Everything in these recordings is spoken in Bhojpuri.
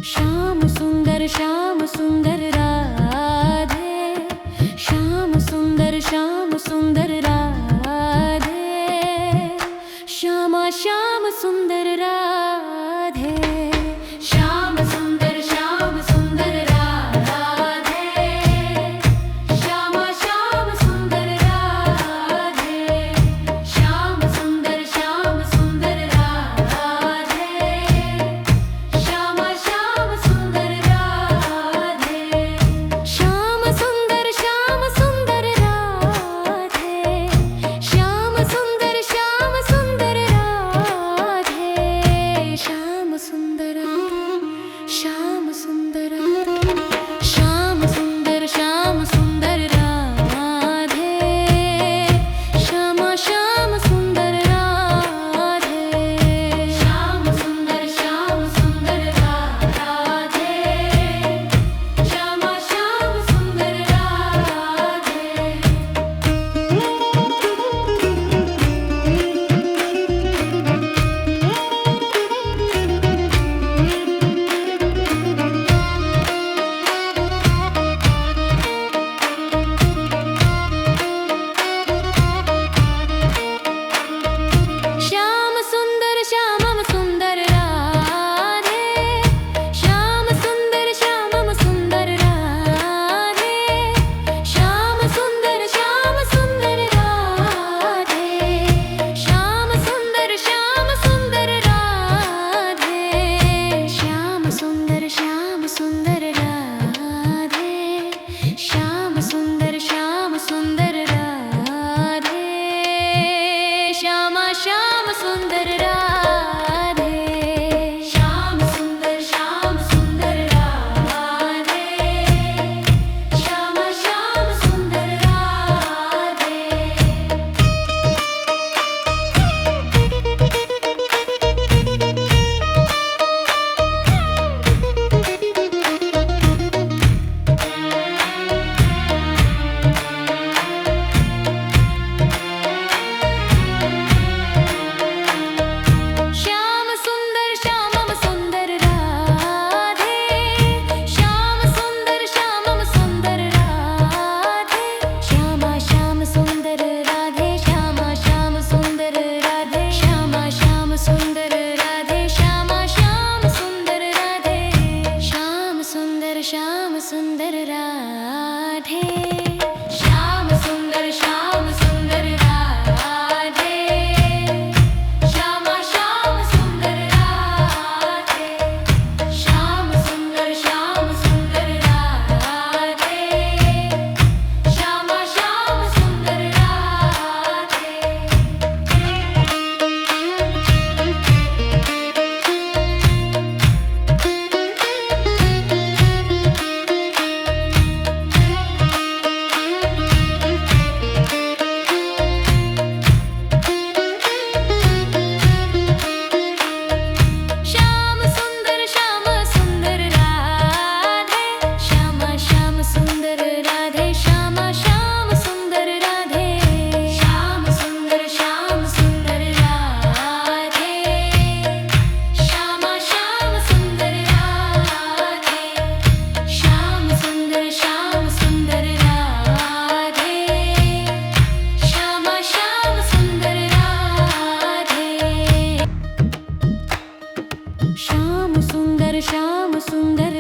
श्याम सुंदर राधे, श्याम सुंदर राधे, श्यामा श्याम सुंदर राधे, श्याम सुंदर राधे, श्यामा श्याम सुंदर राधे, श्याम सुंदर राधे, श्यामा श्याम सुंदर राधे, श्याम सुंदर राधे, श्याम सुंदर राधे, श्याम सुंदर राधे, श्यामा श्याम सुंदर राधे, श्याम सुंदर राधे, श्यामा श्याम सुंदर राधे। श्याम सुंदर राधे, श्याम सुंदर राधे, श्याम सुंदर राधे, श्याम सुंदर राधे, श्याम सुंदर राधे, श्याम सुंदर राधे, श्यामा श्याम सुंदर राधे, श्याम सुंदर राधे, श्यामा श्याम सुंदर राधे। श्याम सुंदर राधे, श्याम सुंदर राधे, श्यामा श्याम सुंदर राधे, श्यामा श्याम सुंदर राधे, श्यामा श्याम सुंदर राधे, श्यामा श्याम सुंदर राधे, श्याम सुंदर राधे, श्याम सुंदर राधे, श्यामा श्याम सुंदर राधे, श्याम सुंदर राधे, श्यामा श्याम सुंदर राधे। श्याम सुंदर राधे, श्यामा श्याम सुंदर राधे, श्यामा श्याम सुंदर राधे, श्याम सुंदर राधे, श्यामा श्याम सुंदर राधे, श्याम सुंदर राधे, श्यामा श्याम सुंदर राधे। श्याम सुंदर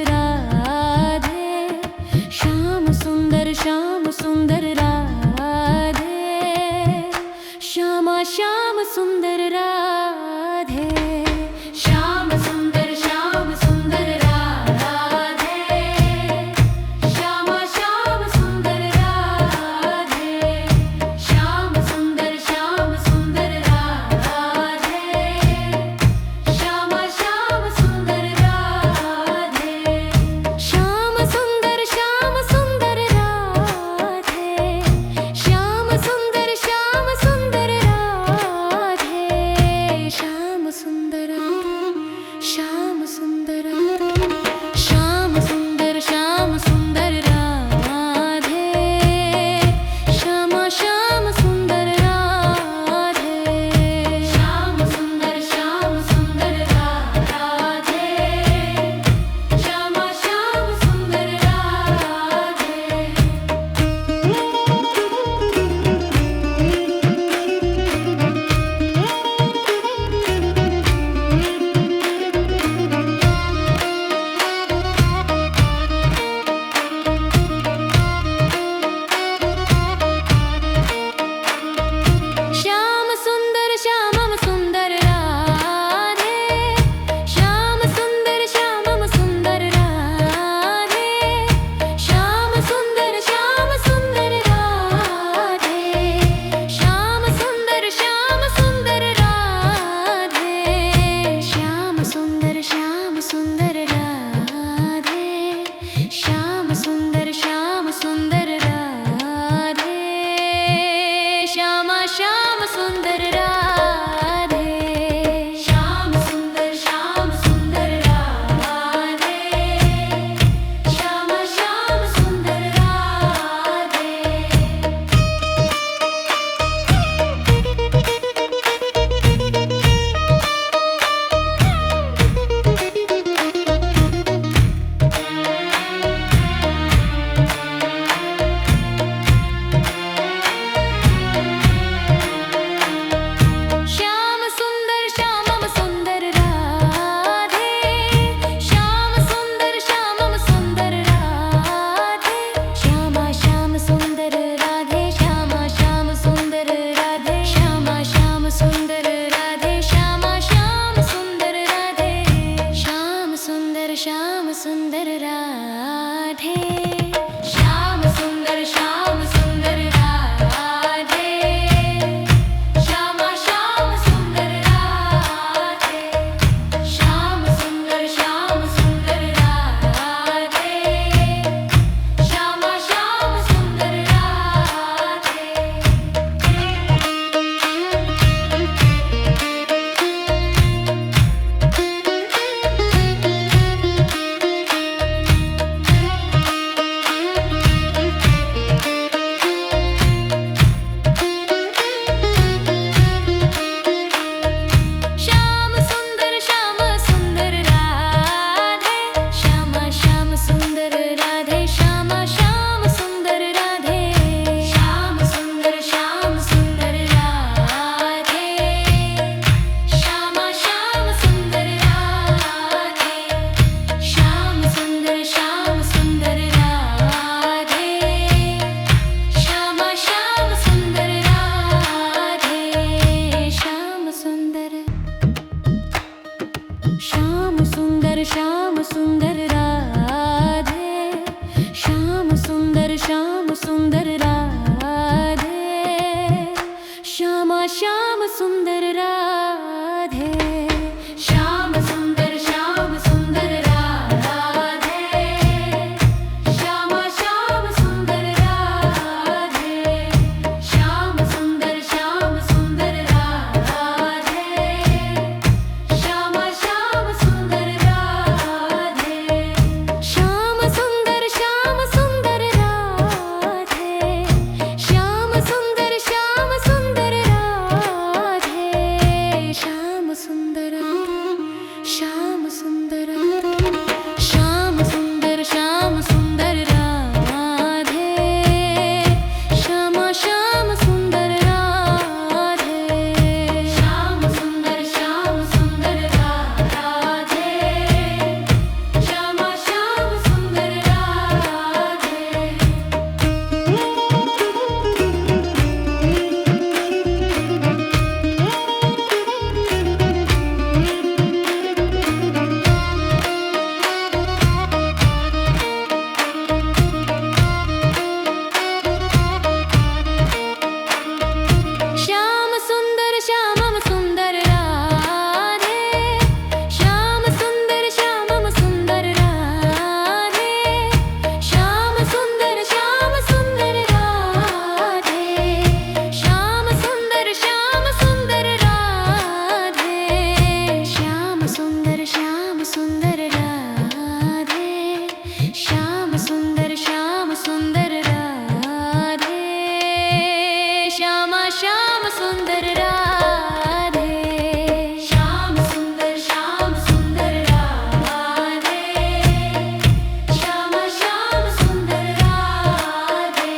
राधे, श्याम सुंदर राधे, श्यामा श्याम सुंदर राधे, श्याम सुंदर राधे, श्यामा श्याम सुंदर राधे, श्याम सुंदर राधे, श्यामा श्याम सुंदर राधे। श्याम सुंदर राधे श्याम सुंदर राधे श्यामा श्याम सुंदर राधे श्याम सुंदर राधे श्यामा श्याम सुंदर राधे श्याम सुंदर राधे श्यामा श्याम सुंदर राधे श्याम सुंदर राधे श्याम सुंदर राधे श्याम सुंदर राधे श्यामा श्याम सुंदर राधे श्याम सुंदर राधे श्यामा श्याम सुंदर राधे श्याम सुंदर श्यामम सुंदर राधे श्याम सुंदर श्यामम सुंदर राधे श्याम सुंदर राधे श्याम सुंदर राधे श्याम सुंदर राधे श्याम सुंदर राधे श्यामा श्याम सुंदर राधे श्याम सुंदर राधे श्यामा श्याम सुंदर राधे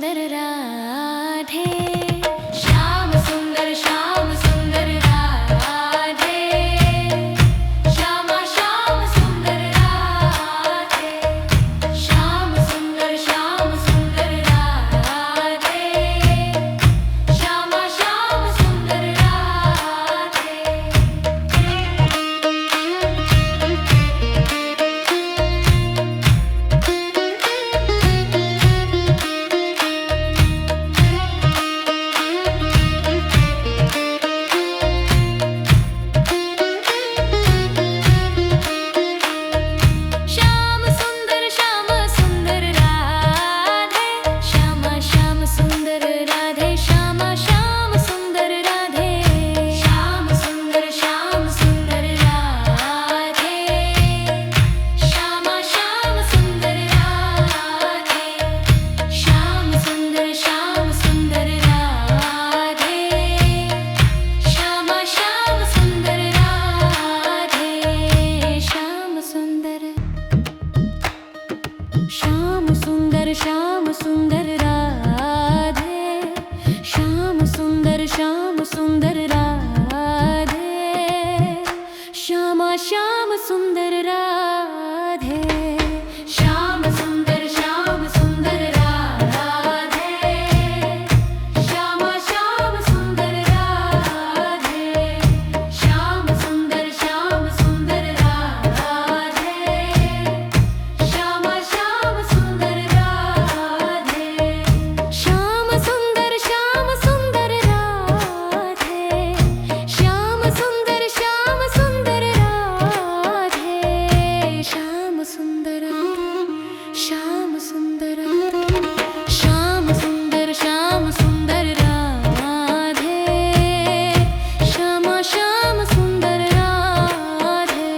सुंदर राधे श्याम सुंदर राधे श्यामा श्याम सुंदर राधे श्याम सुंदर राधे श्यामा श्याम सुंदर राधे श्याम सुंदर राधे श्यामा श्याम सुंदर राधे श्यामा श्याम सुंदर राधे श्याम सुंदर राधे श्यामा श्याम सुंदर राधे श्याम सुंदर राधे श्यामा श्याम सुंदर राधे श्याम सुंदर राधे श्याम सुंदर राधे श्यामा श्याम सुंदर राधे श्याम सुंदर राधे श्यामा श्याम सुंदर राधे श्याम सुंदर राधे श्यामा श्याम सुंदर राधे श्याम सुंदर राधे श्याम सुंदर राधे श्याम सुंदर राधे श्यामा श्याम सुंदर राधे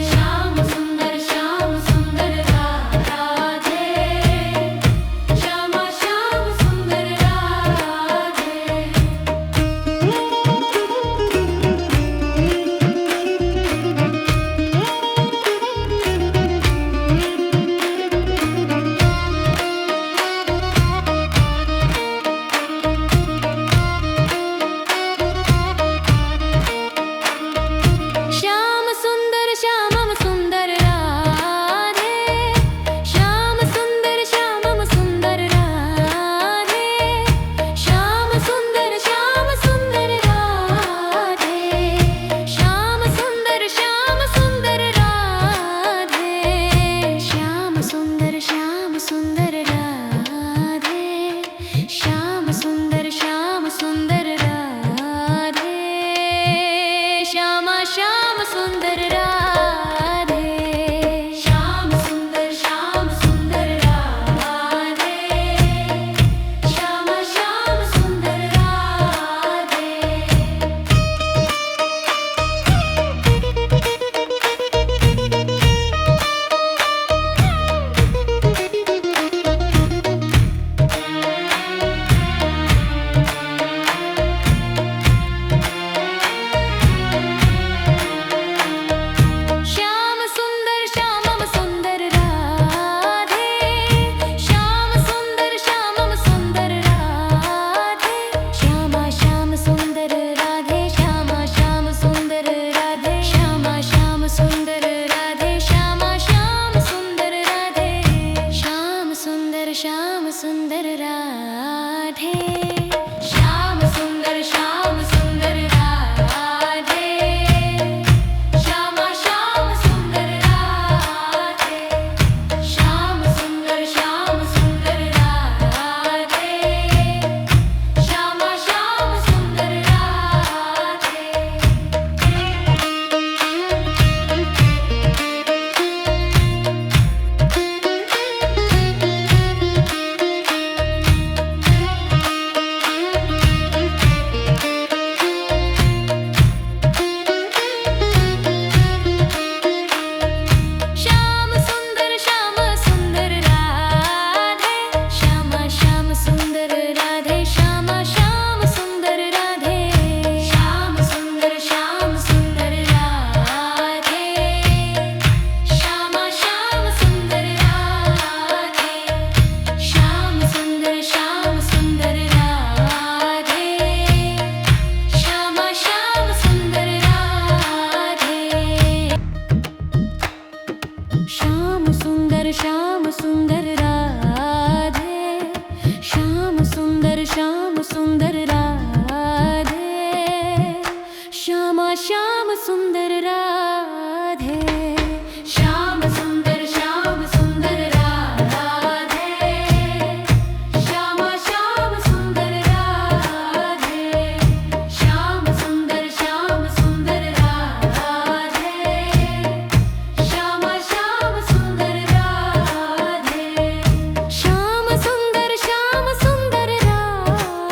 श्याम सुंदर राधे श्यामा श्याम सुंदर राधे श्याम सुंदर राधे श्याम सुंदर राधे श्याम सुंदर राधे श्याम सुंदर राधे श्याम सुंदर राधे श्याम सुंदर राधे श्यामा श्याम सुंदर राधे श्याम सुंदर राधे श्यामा श्याम सुंदर राधे श्याम सुंदर राधे श्याम सुंदर राधे श्यामा श्याम सुंदर राधे श्यामा श्याम सुंदर राधे श्यामा श्याम सुंदर राधे श्यामा श्याम सुंदर राधे श्याम सुंदर राधे श्याम सुंदर राधे श्यामा श्याम सुंदर राधे श्याम सुंदर राधे श्यामा श्याम सुंदर राधे श्याम सुंदर राधे, श्यामा श्याम सुंदर राधे, श्याम सुंदर राधे, श्यामा श्याम सुंदर राधे, श्याम सुंदर राधे, श्यामा श्याम सुंदर राधे, श्याम सुंदर राधे,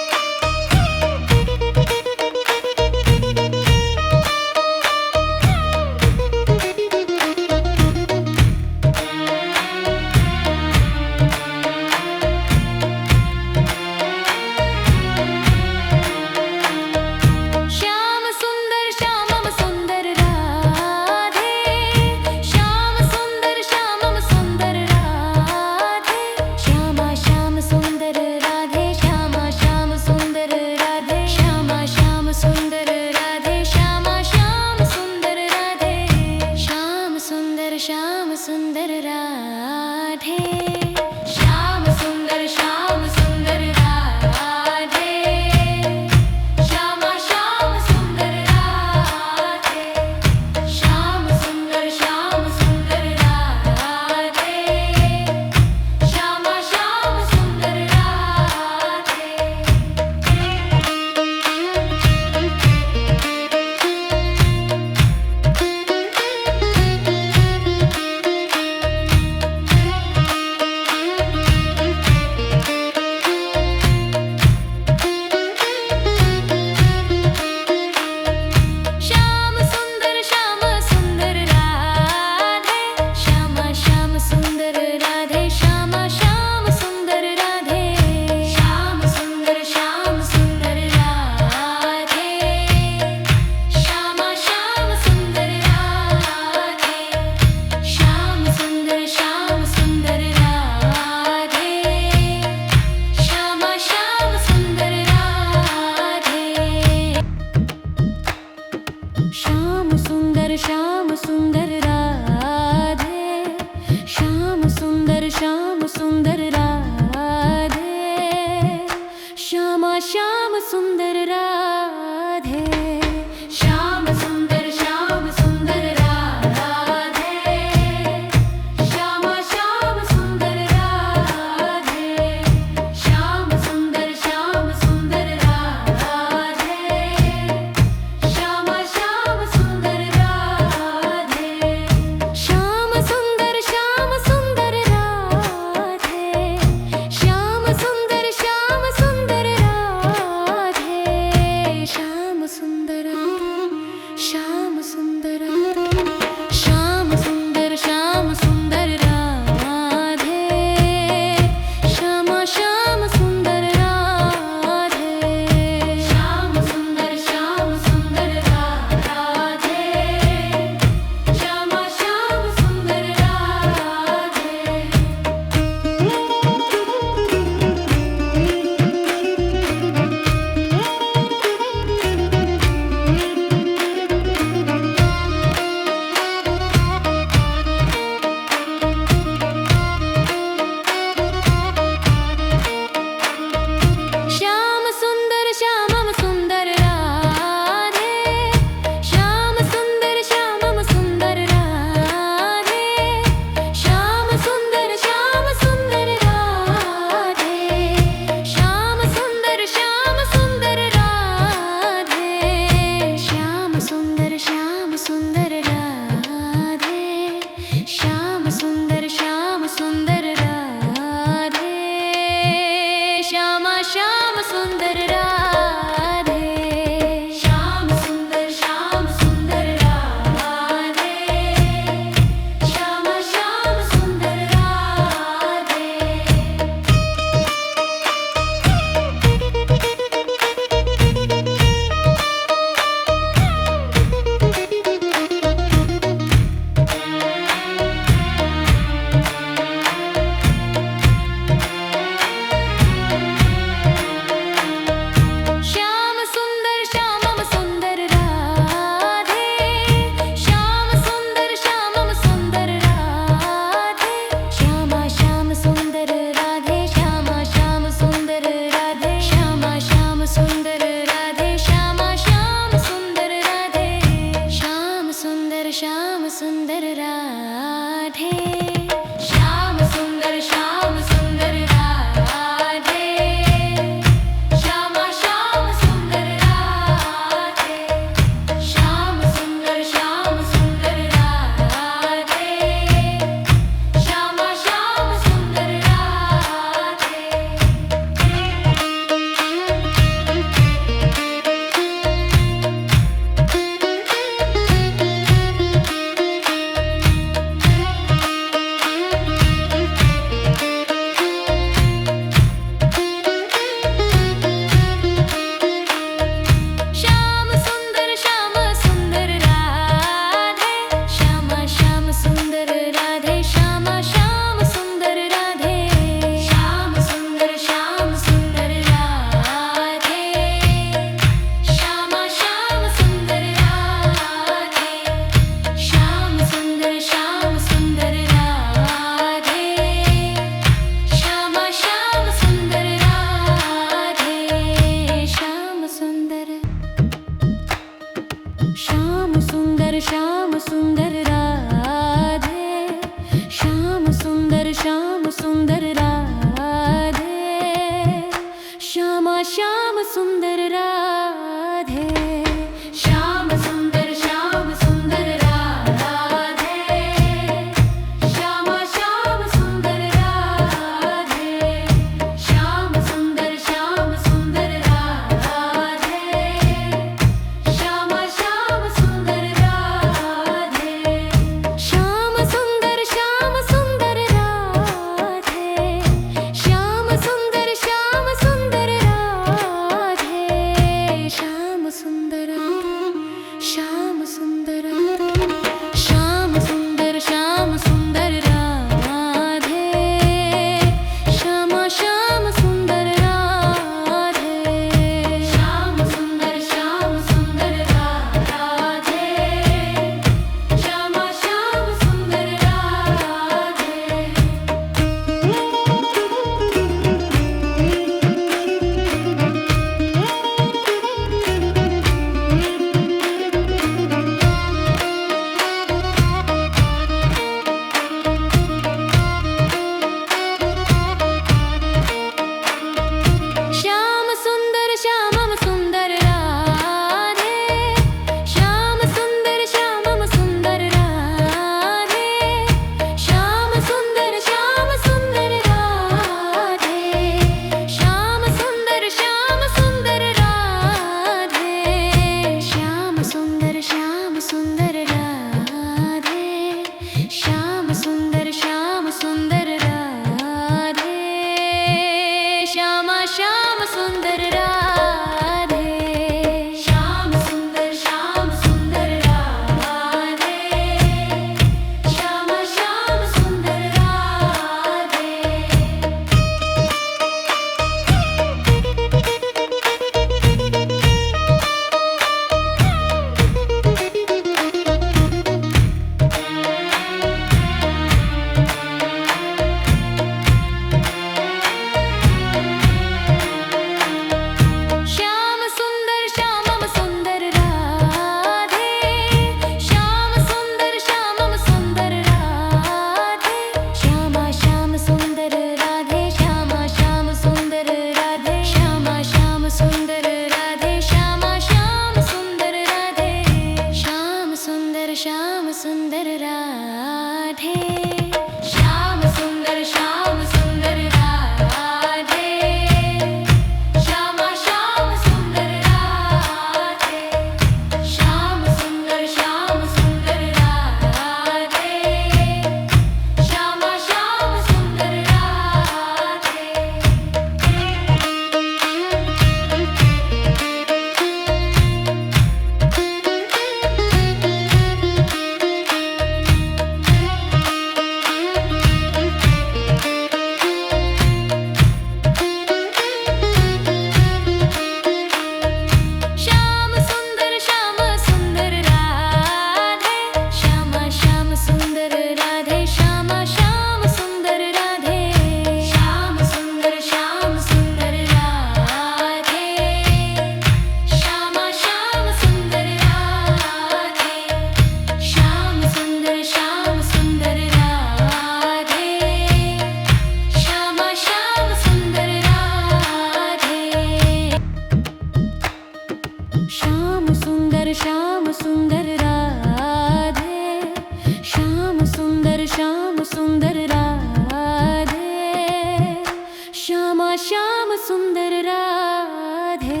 श्यामा श्याम सुंदर राधे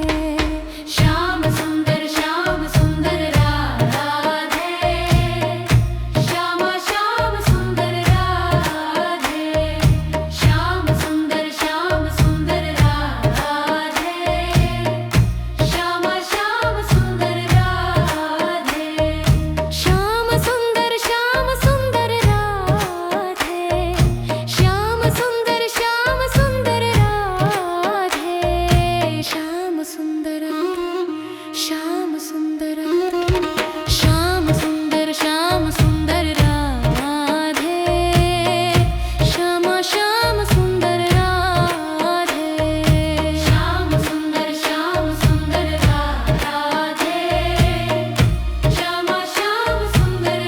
श्याम सुंदर राधे श्यामा श्याम सुंदर राधे श्याम सुंदर राधे श्यामा श्याम सुंदर राधे श्याम सुंदर राधे श्याम सुंदर राधे श्याम सुंदर राधे श्यामा श्याम सुंदर राधे श्याम सुंदर राधे श्यामा श्याम सुंदर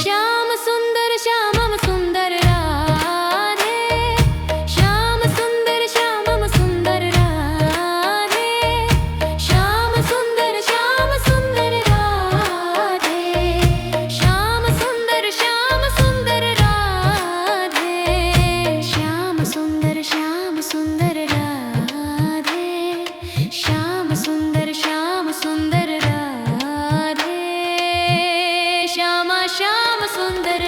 श्याम सुंदर श्यामम सुंदर राधे श्याम सुंदर श्यामम सुंदर राधे श्याम सुंदर राधे श्याम सुंदर राधे श्याम सुंदर राधे श्याम सुंदर राधे श्यामा श्याम सुंदर